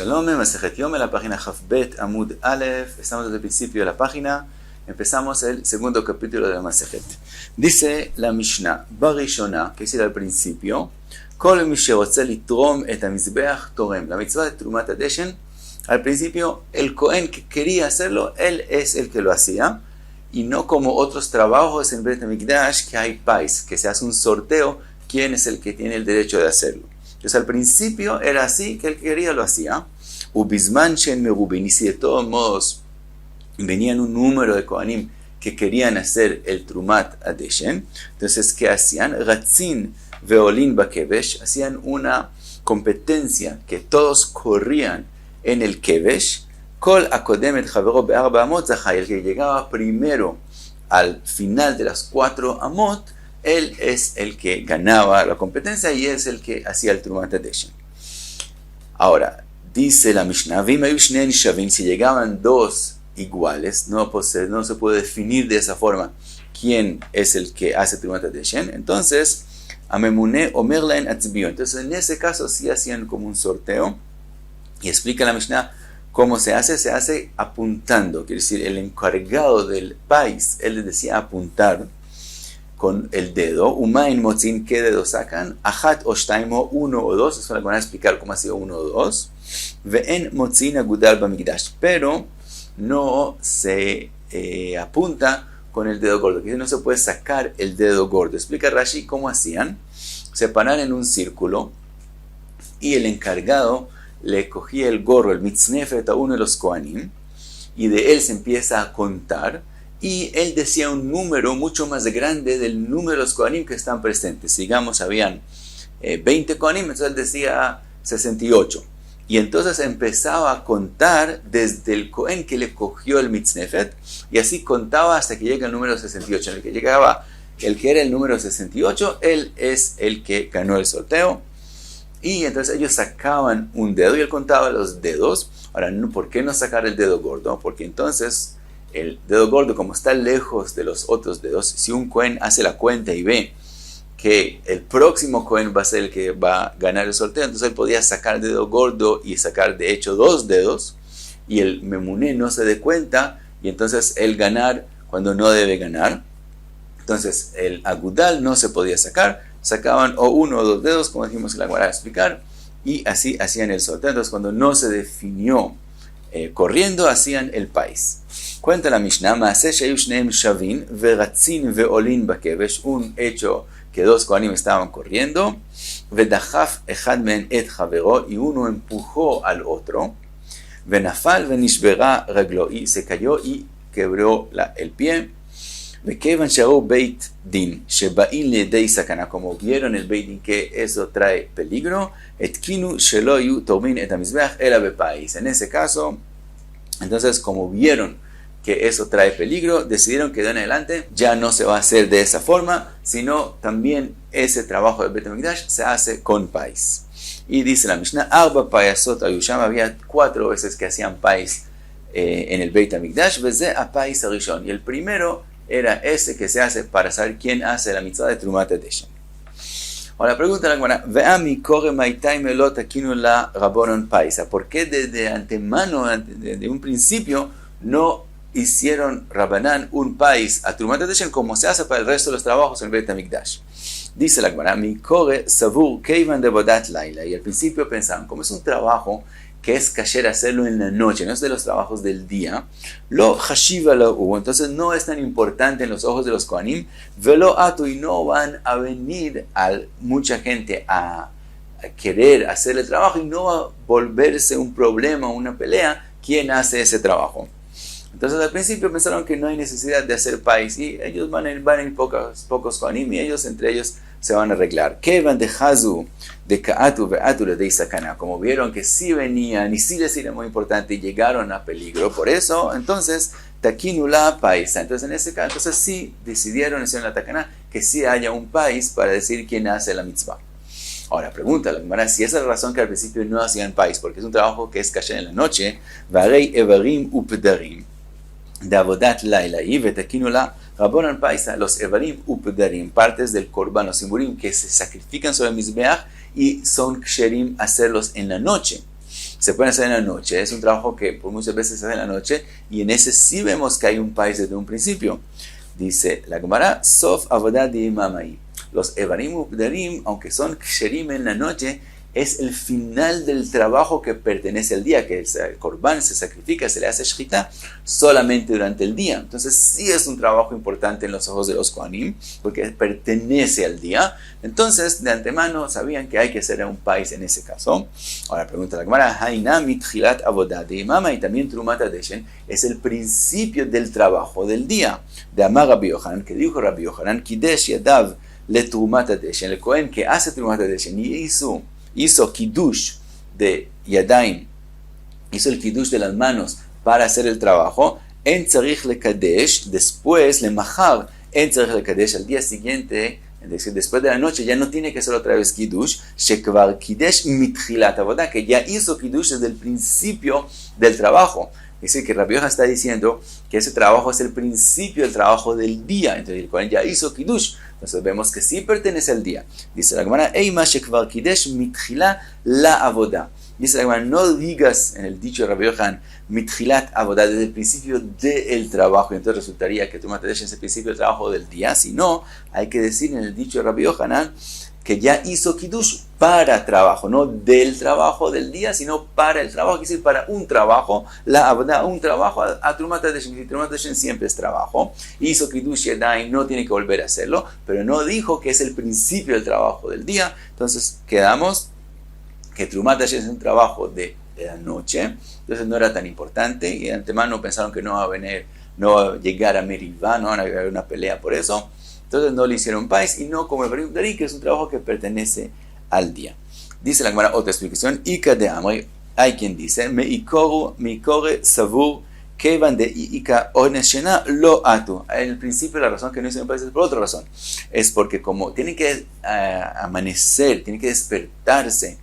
Shalom, Masejet Yom, en la página Hafbet Amud Aleph. Estamos desde el principio de la página. Empezamos el segundo capítulo de la Masejet. Dice la Mishnah, Barishona, que es al principio, Kol mi sherotze litrom et hamizbeach torem. La mitzvah de Trumat HaDeshen, al principio, el Cohen que quería hacerlo, él es el que lo hacía, y no como otros trabajos en Beit HaMikdash, que hay pais, que se hace un sorteo, quién es el que tiene el derecho de hacerlo. Entonces al principio era así, que él quería lo hacía. Ubizman shen merubin, y si de todos modos venían un número de Kohanim que querían hacer el Trumat HaDeshen, entonces ¿qué hacían? Ratzin veolin bakevesh, hacían una competencia que todos corrían en el kevesh. Kol akodemet javero be'arba amot zachai, el que llegaba primero al final de las 4 amot, él es el que ganaba la competencia y es el que hacía el Trumat HaDeshen. Ahora, dice la Mishnah, si llegaban dos iguales, no se puede definir de esa forma quién es el que hace Trumat HaDeshen, entonces, Amemune omerlaen atzbio. Entonces, en ese caso sí hacían como un sorteo, y explica la Mishnah cómo se hace apuntando, quiere decir, el encargado del país, él les decía apuntar con el dedo. Umain motzin, ¿qué dedo sacan? Achat o shtaimo, 1 o 2. Eso le van a explicar cómo ha sido 1 o 2. Ve'en motzin agudal bamikdash, pero no se apunta con el dedo gordo, que no se puede sacar el dedo gordo. Explica Rashi cómo hacían. Se paran en un círculo y el encargado le cogía el gorro, el mitznefet, a uno de los kohanim, y de él se empieza a contar. Y él decía un número mucho más grande del número de los Kohanim que están presentes. Digamos, habían 20 Kohanim, entonces él decía 68. Y entonces empezaba a contar desde el Kohen que le cogió el mitznefet, y así contaba hasta que llega el número 68. En el que llegaba el que era el número 68, él es el que ganó el sorteo. Y entonces ellos sacaban un dedo y él contaba los dedos. Ahora, ¿por qué no sacar el dedo gordo? Porque entonces el dedo gordo, como está lejos de los otros dedos, si un Cohen hace la cuenta y ve que el próximo Cohen va a ser el que va a ganar el sorteo, entonces él podía sacar el dedo gordo y sacar de hecho 2 dedos, y el memuné no se dé cuenta, y entonces él ganar cuando no debe ganar. Entonces el agudal no se podía sacar, sacaban o 1 o 2 dedos, como dijimos en la Guará a explicar, y así hacían el sorteo. Entonces cuando no se definió corriendo, hacían el país. Cuenta la Mishnah, un hecho que 2 Kohanim estaban corriendo, y uno empujó al otro, y se cayó y quebró el pie. Como vieron el Beit Din que eso trae peligro, en ese caso, entonces como vieron que eso trae peligro, decidieron que de en adelante ya no se va a hacer de esa forma, sino también ese trabajo del Beit HaMikdash se hace con pais. Y dice la Mishnah, Arba payasot ayusham, había 4 veces que hacían pais en el Beit HaMikdash, veze a pais arishon, y el primero era ese que se hace para saber quién hace la mitzvah de Trumat HaDeshen. Ahora pregunta la Gemara, veami kore maitai melot akinu la rabonon paisa, ¿por qué desde antemano, desde un principio, no hicieron Rabbanán un país a Trumat HaDeshen como se hace para el resto de los trabajos en Beit HaMikdash? Dice la Gemara, mi kore savur keivan de bodat laila, y al principio pensaban, como es un trabajo que es kasher hacerlo en la noche, no es de los trabajos del día, lo hashiva lo hubo, entonces no es tan importante en los ojos de los Kohanim, velo atu, y no van a venir mucha gente a querer hacer el trabajo, y no va a volverse un problema, una pelea, quién hace ese trabajo. Entonces al principio pensaron que no hay necesidad de hacer país, y ellos van a ir pocos Kohanim, y ellos entre ellos se van a arreglar. Kevan de Hazu, de Kaatu, Beatu, de Isakana, como vieron que sí venían y sí les era muy importante y llegaron a peligro, por eso, entonces, Takinula Paisa. Entonces, en ese caso, entonces sí decidieron, hicieron la Takana, que sí haya un país para decir quién hace la mitzvah. Ahora, pregunta la Gemara, si esa es la razón que al principio no hacían país, porque es un trabajo que es kasher en la noche, Varei Evarim Updarim, de Avodat Laila, y Vetakinula Rabonan Paisa, los Evarim Updarim, partes del Korban, los Simburim, que se sacrifican sobre el Mizbeach y son ksherim hacerlos en la noche. se pueden hacer en la noche. Es un trabajo que por muchas veces se hace en la noche y en ese sí vemos que hay un país desde un principio. Dice la Gemara, Sof Avodah de Imamai. Los Evarim Updarim, aunque son ksherim en la noche, es el final del trabajo que pertenece al día, que el Korban se sacrifica, se le hace shchita solamente durante el día. Entonces sí es un trabajo importante en los ojos de los Kohanim, porque pertenece al día. Entonces de antemano sabían que hay que hacer un país en ese caso. Ahora pregunta la Gemara, Haina mitchilat avodah de imama, y también Trumat Hadeshen es el principio del trabajo del día. De Amar Rabbi Yochanan, que dijo Rabbi Yochanan, Kidesh Yadav le Trumat Hadeshen, el Kohen que hace Trumat Hadeshen y hizo kiddush de yadayim, hizo el kiddush de las manos para hacer el trabajo, en tzarich lekadesh, después le mahar, en tzarich lekadesh, al día siguiente, es decir, después de la noche, ya no tiene que hacer otra vez kiddush, shekvar kiddush mitchilat avodah, que ya hizo kiddush desde el principio del trabajo. Es decir, que Rabbi Yochanan está diciendo que ese trabajo es el principio del trabajo del día. Entonces, el cual ya hizo kiddush. Entonces, vemos que sí pertenece al día. Dice la Gemara, Eima shekvar kiddush mitchila la avodah. Dice la Gemara, no digas en el dicho de Rabbi Yochanan, mitchilat avodah, desde el principio del trabajo. Y entonces resultaría que Trumat Hadeshen es el principio del trabajo del día. Si no, hay que decir en el dicho de Rabbi Yochanan que ya hizo kiddush para trabajo, no del trabajo del día, sino para el trabajo, es decir, para un trabajo, un trabajo a Trumat Hadeshen. Trumat Hadeshen siempre es trabajo. Hizo kiddush yadayim, no tiene que volver a hacerlo, pero no dijo que es el principio del trabajo del día. Entonces quedamos que Trumat Hadeshen es un trabajo de la noche, entonces no era tan importante y de antemano pensaron que no va a llegar a Merivá, no van a haber una pelea por eso. Entonces no le hicieron país y no como el Evarim Updarim, que es un trabajo que pertenece al día. Dice la Gemara otra explicación. Ika de Amri, hay quien dice, me ikore savur kevan de ika oneshena lo atu. En el principio la razón que no hicieron país es por otra razón. Es porque como tienen que amanecer, tienen que despertarse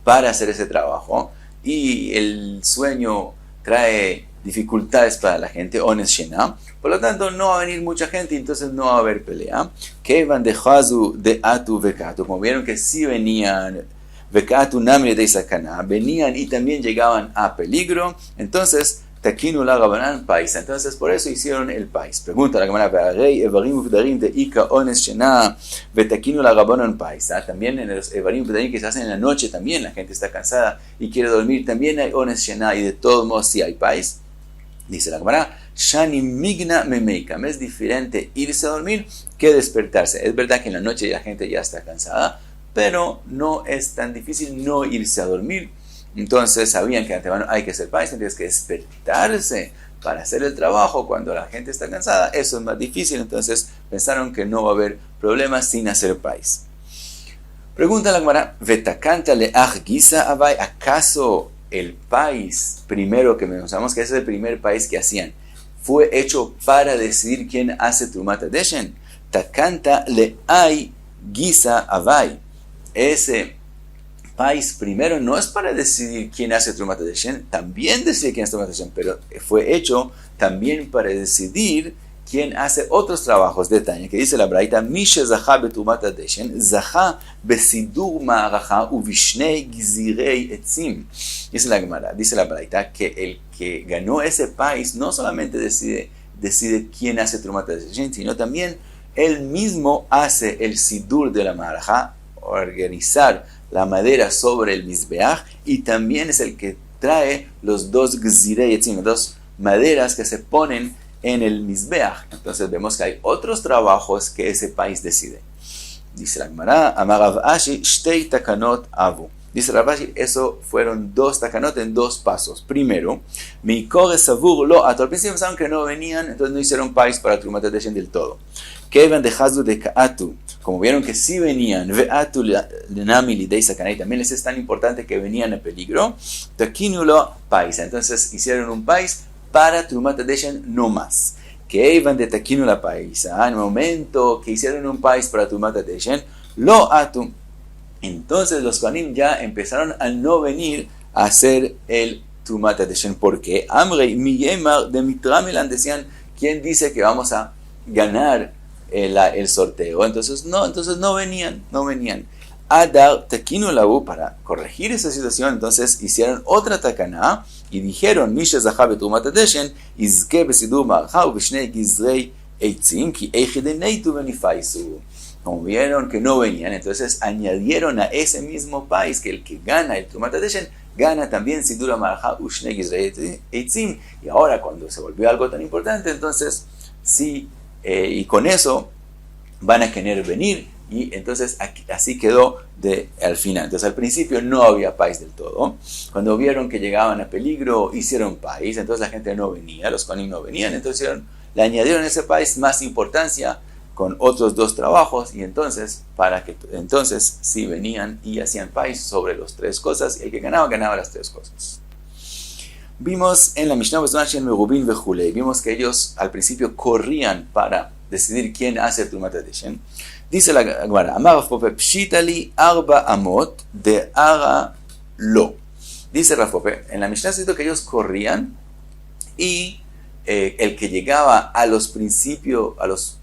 para hacer ese trabajo y el sueño trae dificultades para la gente, ones shena, por lo tanto no va a venir mucha gente y entonces no va a haber pelea. Que van de Hazu de Atu Vekatu, como vieron que sí venían Vekatu Namri de Sakana, venían y también llegaban a peligro, entonces Takinu la Rabanan Paisa, entonces por eso hicieron el país. Pregunta la Gemara, Rey Evarim Updarim de Ika ones shena Vetakinu la Rabanan Paisa, también en los Evarim Updarim que se hacen en la noche también la gente está cansada y quiere dormir, también hay ones shena y de todos modos sí hay país. Dice la Gemara, Shani Migna Memeika, es diferente irse a dormir que despertarse. Es verdad que en la noche la gente ya está cansada, pero no es tan difícil no irse a dormir. Entonces sabían que de antemano hay que hacer país, tienes que despertarse para hacer el trabajo cuando la gente está cansada. Eso es más difícil, entonces pensaron que no va a haber problemas sin hacer país. Pregunta la Gemara, Vetakanta leach gisa avai, ¿acaso el país primero que mencionamos, que ese es el primer país que hacían, fue hecho para decidir quién hace Trumat Hadeshen? Takanta leai gisa avai. Ese país primero no es para decidir quién hace Trumat Hadeshen, también decide quién hace Trumat Hadeshen, pero fue hecho también para decidir quién hace otros trabajos de Tanya, que dice la Braita, Misha Zaha Betrumat Hadeshen, Zaha Besidur Ma'aracha Uvishnei Gzirei Etzim. Dice la Gemara, dice la Braita, que el que ganó ese país no solamente decide quién hace Trumat Hadeshen, sino también él mismo hace el Sidur de la Ma'aracha, organizar la madera sobre el Mizbeach, y también es el que trae los dos Gzirei Etzim, dos maderas que se ponen en el Mizbeach. Entonces vemos que hay otros trabajos que ese país decide. Dice la Gemara, Amar Rav Ashi, Shtei Takanot Avu. Dice Rav Ashi, eso fueron dos takanot en dos pasos. Primero, Mikore Savur Lo Atu. Al principio pensaron que no venían, entonces no hicieron país para Trumat Hadeshen del todo. Kevan de Hazu de Kaatu. Como vieron que sí venían, Veatu Lenami Lidei Sakanai, también les es tan importante que venían a peligro. Takinulo Paisa. Entonces hicieron un país para Trumat Hadeshen no más. Que iban de Takinu la Paisa, en el momento que hicieron un país para Trumat Hadeshen, Lo Atu. Entonces los Kohanim ya empezaron a no venir a hacer el Trumat Hadeshen. Porque Amrei Miyemar de Mitramelan decían, ¿quién dice que vamos a ganar el sorteo? Entonces no venían. Adar Tekinu Lahu, para corregir esa situación, entonces hicieron otra takaná y dijeron, Misha Zahab Etrumat Adeshen, Izke Besidur Marcha Ubishnei Gizrei Eitzim, Ki Eichideneitu Benifaisu. Como vieron que no venían, entonces añadieron a ese mismo país que el que gana el Trumat Adeshen gana también Sidur Marcha Ubishnei Gizrei Eitzim. Y ahora, cuando se volvió algo tan importante, entonces sí, y con eso van a querer venir. Y entonces así quedó al final. Entonces al principio no había país del todo. Cuando vieron que llegaban a peligro, hicieron país. Entonces la gente no venía, los Kohanim no venían. Entonces le añadieron a ese país más importancia con otros 2 trabajos. Y entonces sí venían y hacían país sobre las 3 cosas. Y el que ganaba las 3 cosas. Vimos en la Mishnah, vimos que ellos al principio corrían para decidir quién hace el Trumat Adeshen. Dice la Gemara, Amar Rav Pope, Pshitali arba amot de ara lo. Dice Rav Pope, en la Mishnah ha escrito que ellos corrían y el que llegaba a los principios, a los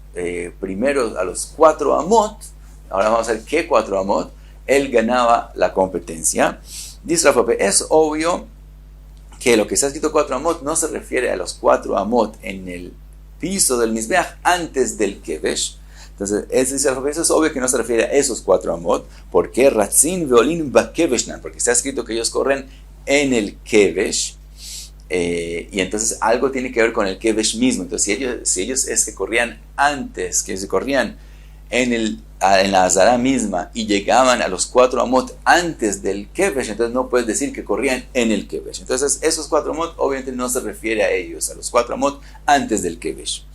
primeros, a los 4 amot, ahora vamos a ver qué 4 amot, él ganaba la competencia. Dice Rav Pope, es obvio que lo que está escrito 4 amot no se refiere a los 4 amot en el piso del Mizbeach antes del Kevesh. Entonces, eso es obvio que no se refiere a esos 4 amot, porque Ratzin veolin bakeveshnan, porque está escrito que ellos corren en el Kevesh, y entonces algo tiene que ver con el Kevesh mismo. Entonces, si ellos es que corrían antes, que se corrían en la Azara misma y llegaban a los 4 amot antes del Kevesh, entonces no puedes decir que corrían en el Kevesh. Entonces, esos 4 amot obviamente no se refiere a ellos, a los 4 amot antes del Kevesh.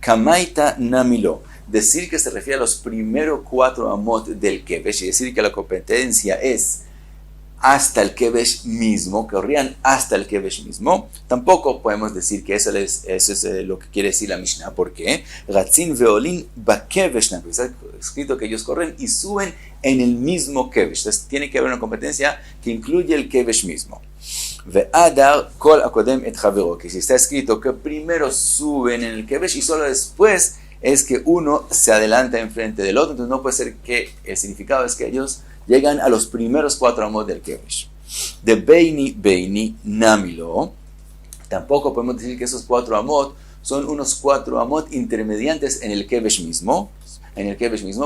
Kamaita namilo. Decir que se refiere a los primeros 4 amot del Kevesh y decir que la competencia es hasta el Kevesh mismo, que corrían hasta el Kevesh mismo, tampoco podemos decir que eso es lo que quiere decir la Mishnah. ¿Por qué? Ratzin veolin bakeveshna, porque está escrito que ellos corren y suben en el mismo Kevesh. Entonces tiene que haber una competencia que incluye el Kevesh mismo. Ve'adar kol akodem et chavero, que si está escrito que primero suben en el Kevesh y solo después es que uno se adelanta enfrente del otro, entonces no puede ser que el significado es que ellos llegan a los primeros 4 amot del Kevesh. De Beini Namilo, tampoco podemos decir que esos 4 amot son unos 4 amot intermediantes en el Kevesh mismo.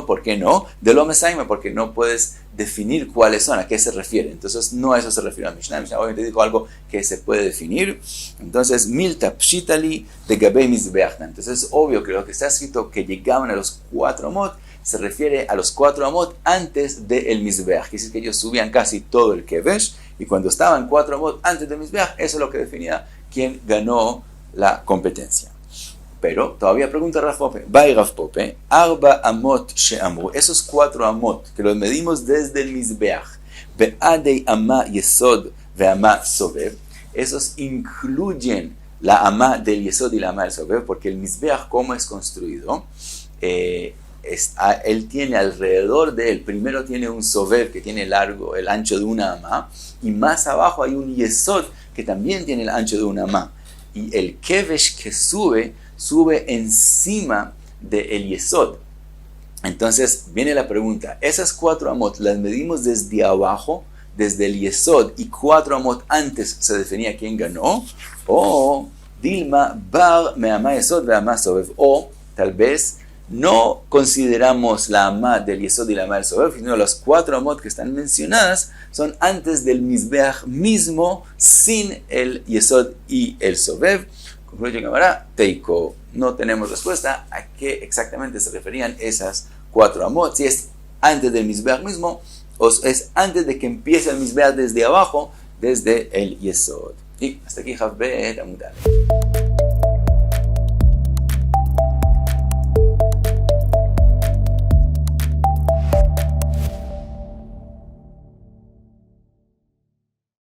¿Por qué no? De lo mesaima, porque no puedes definir cuáles son, a qué se refiere. Entonces, no a eso se refiere a Mishnah. Mishnah obviamente dijo algo que se puede definir. Entonces, Milta Pshitali de Gabei Mizbeachnan. Entonces, es obvio que lo que está escrito que llegaban a los 4 amot se refiere a los 4 amot antes del Mizbeach. Quiere decir que ellos subían casi todo el Kevesh, y cuando estaban 4 amot antes del Mizbeach, eso es lo que definía quién ganó la competencia. Pero todavía pregunta Rav Pope, Bai Rav Pope, Arba amot she'amru, esos 4 amot que los medimos desde el Mizbeach, Be'adei ama yesod ve'ama sovev, esos incluyen la ama del yesod y la ama del sovev, porque el Mizbeach, ¿cómo es construido? Él tiene alrededor de él, primero tiene un sovev que tiene el ancho de una ama, y más abajo hay un yesod que también tiene el ancho de una ama, y el kevesh que sube encima del yesod. Entonces viene la pregunta, esas 4 amot las medimos desde abajo, desde el yesod, y 4 amot antes se definía quién ganó, o Dilma bar me ama yesod ve ama sovev, o tal vez no consideramos la amá del yesod y la amá del sovev, sino las 4 amot que están mencionadas son antes del Mizbeach mismo, sin el yesod y el sovev. Concluye Gemara, Teiko. No tenemos respuesta a qué exactamente se referían esas 4 amot, si es antes del Mizbeach mismo o es antes de que empiece el Mizbeach desde abajo, desde el yesod. Y hasta aquí Javbet Amud Aleph.